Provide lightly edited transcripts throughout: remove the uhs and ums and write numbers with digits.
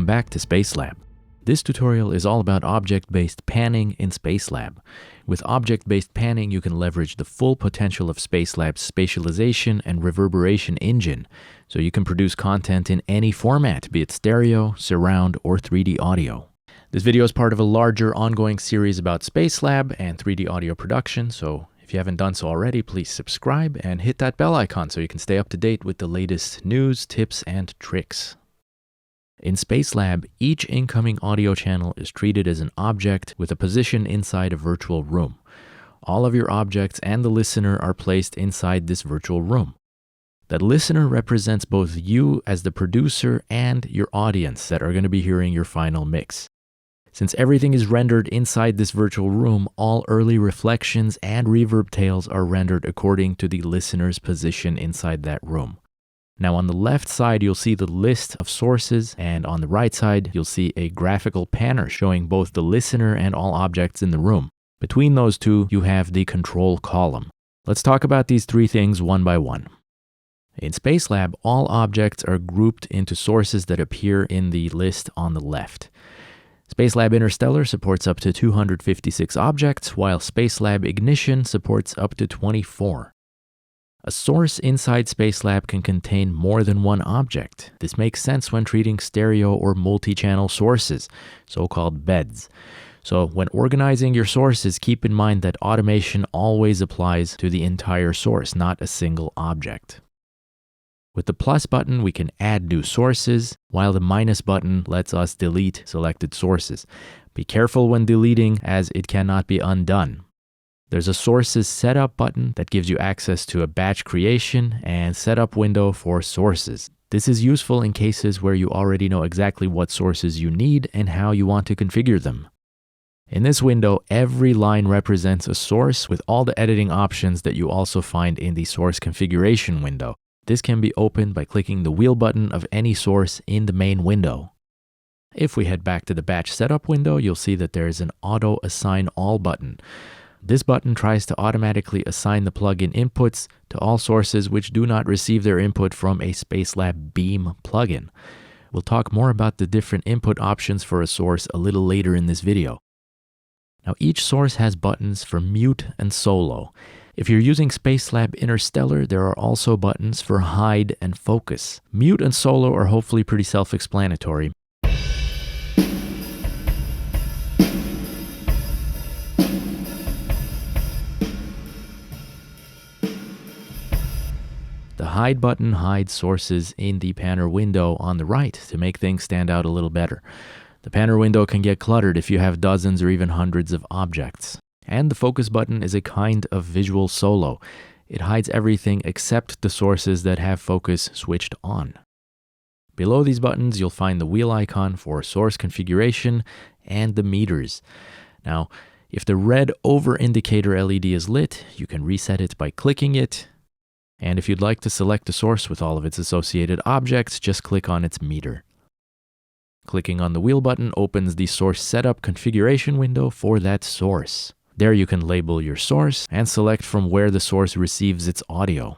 back to Spacelab. This tutorial is all about object-based panning in Spacelab. With object-based panning, you can leverage the full potential of Spacelab's spatialization and reverberation engine, so you can produce content in any format, be it stereo, surround, or 3D audio. This video is part of a larger ongoing series about Spacelab and 3D audio production, so if you haven't done so already, please subscribe and hit that bell icon so you can stay up to date with the latest news, tips, and tricks. In Spacelab, each incoming audio channel is treated as an object with a position inside a virtual room. All of your objects and the listener are placed inside this virtual room. That listener represents both you as the producer and your audience that are going to be hearing your final mix. Since everything is rendered inside this virtual room, all early reflections and reverb tails are rendered according to the listener's position inside that room. Now on the left side, you'll see the list of sources, and on the right side, you'll see a graphical panner showing both the listener and all objects in the room. Between those two, you have the control column. Let's talk about these three things one by one. In Spacelab, all objects are grouped into sources that appear in the list on the left. Spacelab Interstellar supports up to 256 objects, while Spacelab Ignition supports up to 24. A source inside Spacelab can contain more than one object. This makes sense when treating stereo or multi-channel sources, so-called beds. So when organizing your sources, keep in mind that automation always applies to the entire source, not a single object. With the plus button, we can add new sources, while the minus button lets us delete selected sources. Be careful when deleting, as it cannot be undone. There's a Sources Setup button that gives you access to a batch creation and setup window for sources. This is useful in cases where you already know exactly what sources you need and how you want to configure them. In this window, every line represents a source with all the editing options that you also find in the source configuration window. This can be opened by clicking the wheel button of any source in the main window. If we head back to the batch setup window, you'll see that there is an Auto Assign All button. This button tries to automatically assign the plugin inputs to all sources which do not receive their input from a Spacelab Beam plugin. We'll talk more about the different input options for a source a little later in this video. Now, each source has buttons for mute and solo. If you're using Spacelab Interstellar, there are also buttons for hide and focus. Mute and solo are hopefully pretty self-explanatory. The hide button hides sources in the panner window on the right to make things stand out a little better. The panner window can get cluttered if you have dozens or even hundreds of objects. And the focus button is a kind of visual solo. It hides everything except the sources that have focus switched on. Below these buttons, you'll find the wheel icon for source configuration and the meters. Now, if the red over indicator LED is lit, you can reset it by clicking it. And if you'd like to select a source with all of its associated objects, just click on its meter. Clicking on the wheel button opens the source setup configuration window for that source. There you can label your source and select from where the source receives its audio.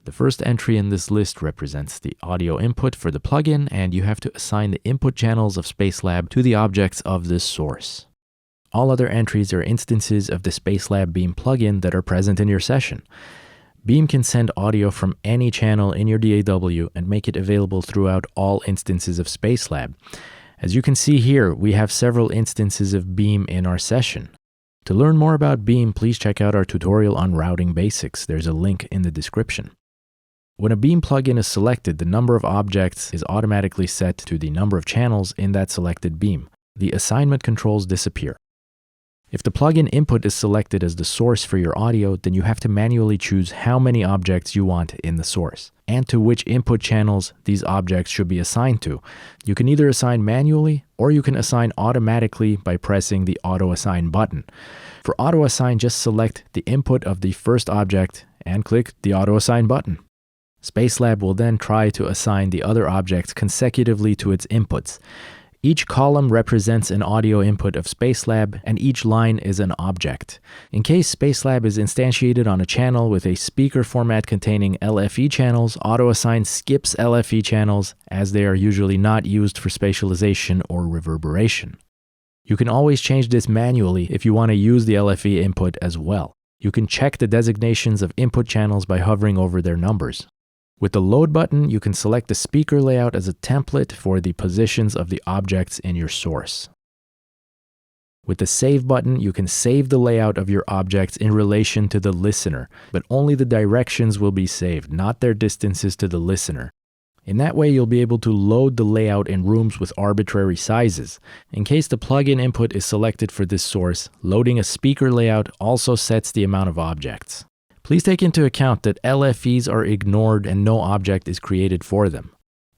The first entry in this list represents the audio input for the plugin, and you have to assign the input channels of Spacelab to the objects of this source. All other entries are instances of the Spacelab Beam plugin that are present in your session. Beam can send audio from any channel in your DAW and make it available throughout all instances of Spacelab. As you can see here, we have several instances of Beam in our session. To learn more about Beam, please check out our tutorial on routing basics. There's a link in the description. When a Beam plugin is selected, the number of objects is automatically set to the number of channels in that selected beam. The assignment controls disappear. If the plugin input is selected as the source for your audio, then you have to manually choose how many objects you want in the source, and to which input channels these objects should be assigned to. You can either assign manually, or you can assign automatically by pressing the Auto Assign button. For Auto Assign, just select the input of the first object and click the Auto Assign button. Spacelab will then try to assign the other objects consecutively to its inputs. Each column represents an audio input of Spacelab, and each line is an object. In case Spacelab is instantiated on a channel with a speaker format containing LFE channels, AutoAssign skips LFE channels as they are usually not used for spatialization or reverberation. You can always change this manually if you want to use the LFE input as well. You can check the designations of input channels by hovering over their numbers. With the Load button, you can select the speaker layout as a template for the positions of the objects in your source. With the Save button, you can save the layout of your objects in relation to the listener, but only the directions will be saved, not their distances to the listener. In that way, you'll be able to load the layout in rooms with arbitrary sizes. In case the plugin input is selected for this source, loading a speaker layout also sets the amount of objects. Please take into account that LFEs are ignored and no object is created for them.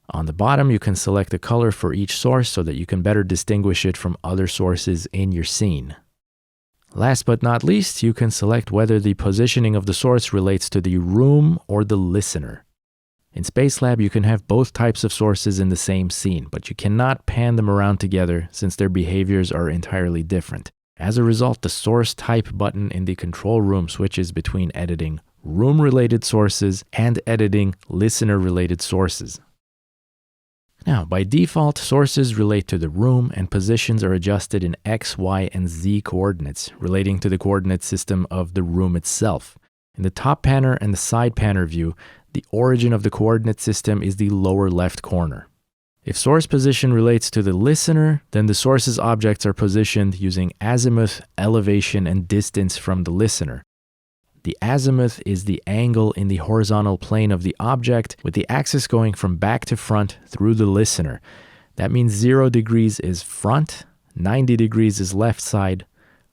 On the bottom, you can select a color for each source so that you can better distinguish it from other sources in your scene. Last but not least, you can select whether the positioning of the source relates to the room or the listener. In Spacelab, you can have both types of sources in the same scene, but you cannot pan them around together since their behaviors are entirely different. As a result, the Source Type button in the control room switches between editing room-related sources and editing listener-related sources. Now, by default, sources relate to the room and positions are adjusted in X, Y, and Z coordinates, relating to the coordinate system of the room itself. In the top panner and the side panner view, the origin of the coordinate system is the lower left corner. If source position relates to the listener, then the source's objects are positioned using azimuth, elevation, and distance from the listener. The azimuth is the angle in the horizontal plane of the object, with the axis going from back to front through the listener. That means 0 degrees is front, 90 degrees is left side,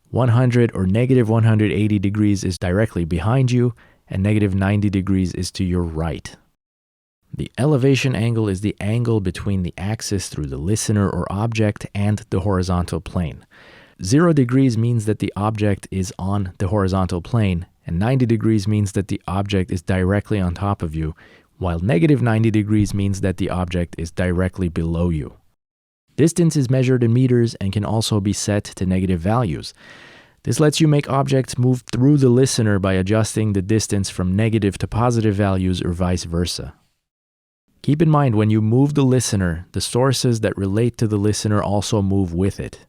100 or negative 180 degrees is directly behind you, and negative 90 degrees is to your right. The elevation angle is the angle between the axis through the listener or object and the horizontal plane. 0 degrees means that the object is on the horizontal plane, and 90 degrees means that the object is directly on top of you, while negative 90 degrees means that the object is directly below you. Distance is measured in meters and can also be set to negative values. This lets you make objects move through the listener by adjusting the distance from negative to positive values or vice versa. Keep in mind, when you move the listener, the sources that relate to the listener also move with it.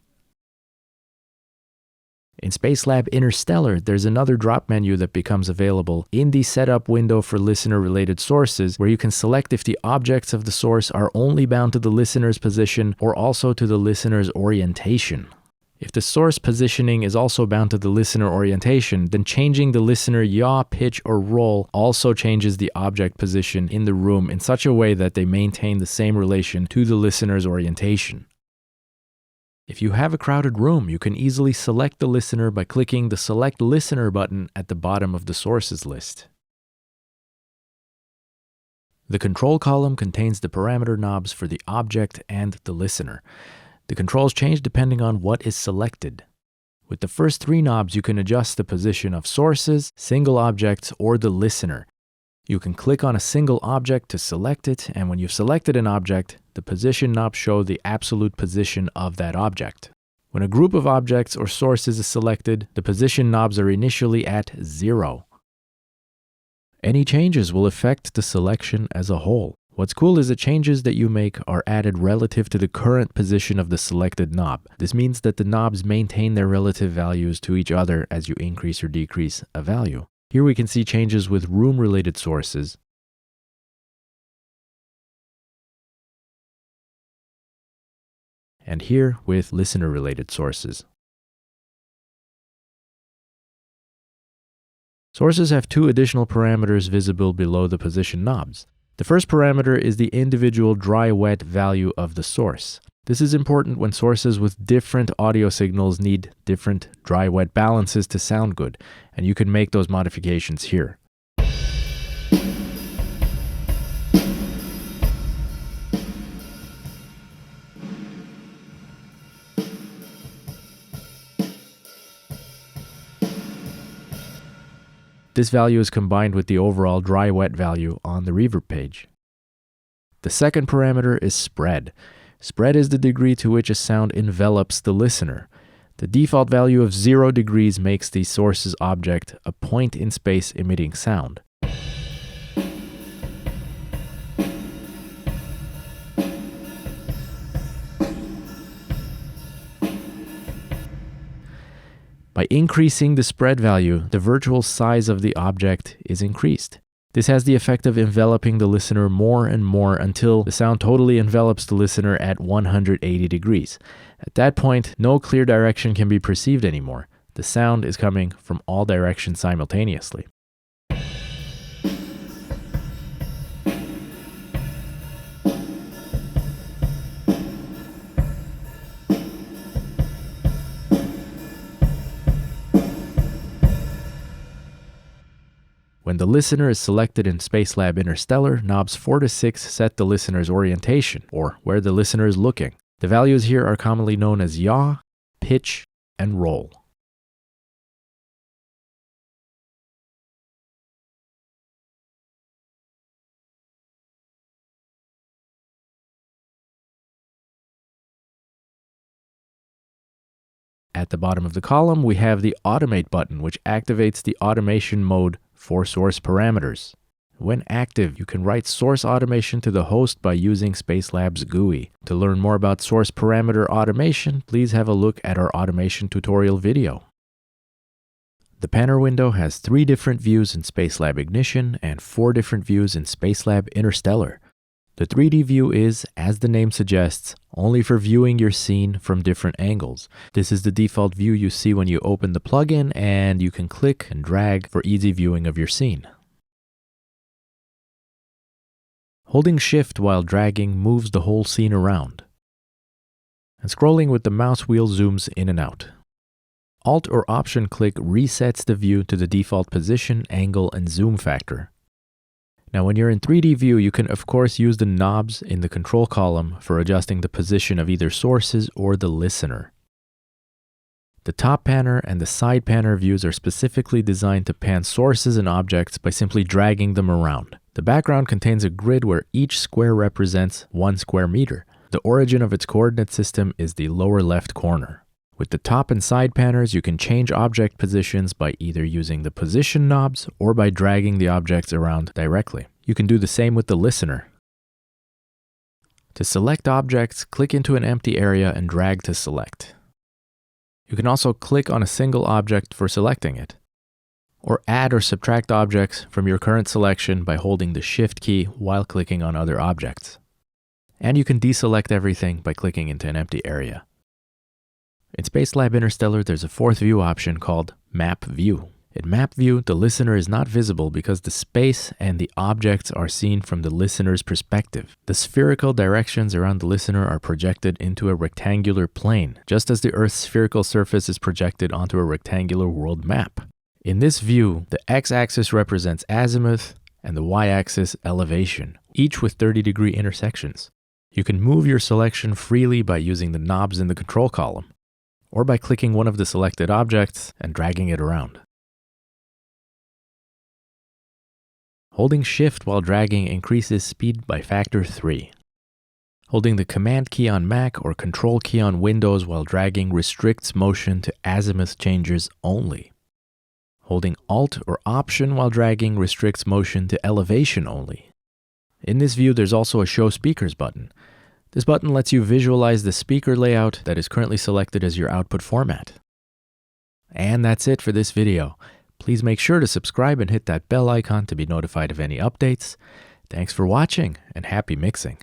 In Spacelab Interstellar, there's another drop menu that becomes available in the setup window for listener-related sources, where you can select if the objects of the source are only bound to the listener's position or also to the listener's orientation. If the source positioning is also bound to the listener orientation, then changing the listener yaw, pitch, or roll also changes the object position in the room in such a way that they maintain the same relation to the listener's orientation. If you have a crowded room, you can easily select the listener by clicking the Select Listener button at the bottom of the sources list. The control column contains the parameter knobs for the object and the listener. The controls change depending on what is selected. With the first 3 knobs, you can adjust the position of sources, single objects, or the listener. You can click on a single object to select it, and when you've selected an object, the position knobs show the absolute position of that object. When a group of objects or sources is selected, the position knobs are initially at 0. Any changes will affect the selection as a whole. What's cool is the changes that you make are added relative to the current position of the selected knob. This means that the knobs maintain their relative values to each other as you increase or decrease a value. Here we can see changes with room-related sources. And here with listener-related sources. Sources have 2 additional parameters visible below the position knobs. The first parameter is the individual dry-wet value of the source. This is important when sources with different audio signals need different dry-wet balances to sound good, and you can make those modifications here. This value is combined with the overall dry-wet value on the reverb page. The second parameter is spread. Spread is the degree to which a sound envelops the listener. The default value of 0 degrees makes the source's object a point in space emitting sound. By increasing the spread value, the virtual size of the object is increased. This has the effect of enveloping the listener more and more until the sound totally envelops the listener at 180 degrees. At that point, no clear direction can be perceived anymore. The sound is coming from all directions simultaneously. When the listener is selected in Spacelab Interstellar, knobs 4 to 6 set the listener's orientation, or where the listener is looking. The values here are commonly known as yaw, pitch, and roll. At the bottom of the column, we have the Automate button, which activates the automation mode for source parameters. When active, you can write source automation to the host by using Spacelab's GUI. To learn more about source parameter automation, please have a look at our automation tutorial video. The panner window has 3 different views in Spacelab Ignition and 4 different views in Spacelab Interstellar. The 3D view is, as the name suggests, only for viewing your scene from different angles. This is the default view you see when you open the plugin, and you can click and drag for easy viewing of your scene. Holding Shift while dragging moves the whole scene around. And scrolling with the mouse wheel zooms in and out. Alt or Option click resets the view to the default position, angle, and zoom factor. Now, when you're in 3D view, you can of course use the knobs in the control column for adjusting the position of either sources or the listener. The top panner and the side panner views are specifically designed to pan sources and objects by simply dragging them around. The background contains a grid where each square represents 1 square meter. The origin of its coordinate system is the lower left corner. With the top and side panners, you can change object positions by either using the position knobs or by dragging the objects around directly. You can do the same with the listener. To select objects, click into an empty area and drag to select. You can also click on a single object for selecting it, or add or subtract objects from your current selection by holding the Shift key while clicking on other objects. And you can deselect everything by clicking into an empty area. In Spacelab Interstellar, there's a 4th view option called Map View. In Map View, the listener is not visible because the space and the objects are seen from the listener's perspective. The spherical directions around the listener are projected into a rectangular plane, just as the Earth's spherical surface is projected onto a rectangular world map. In this view, the x-axis represents azimuth and the y-axis elevation, each with 30-degree intersections. You can move your selection freely by using the knobs in the control column, or by clicking one of the selected objects and dragging it around. Holding Shift while dragging increases speed by factor 3. Holding the Command key on Mac or Control key on Windows while dragging restricts motion to azimuth changes only. Holding Alt or Option while dragging restricts motion to elevation only. In this view, there's also a Show Speakers button. This button lets you visualize the speaker layout that is currently selected as your output format. And that's it for this video. Please make sure to subscribe and hit that bell icon to be notified of any updates. Thanks for watching, and happy mixing.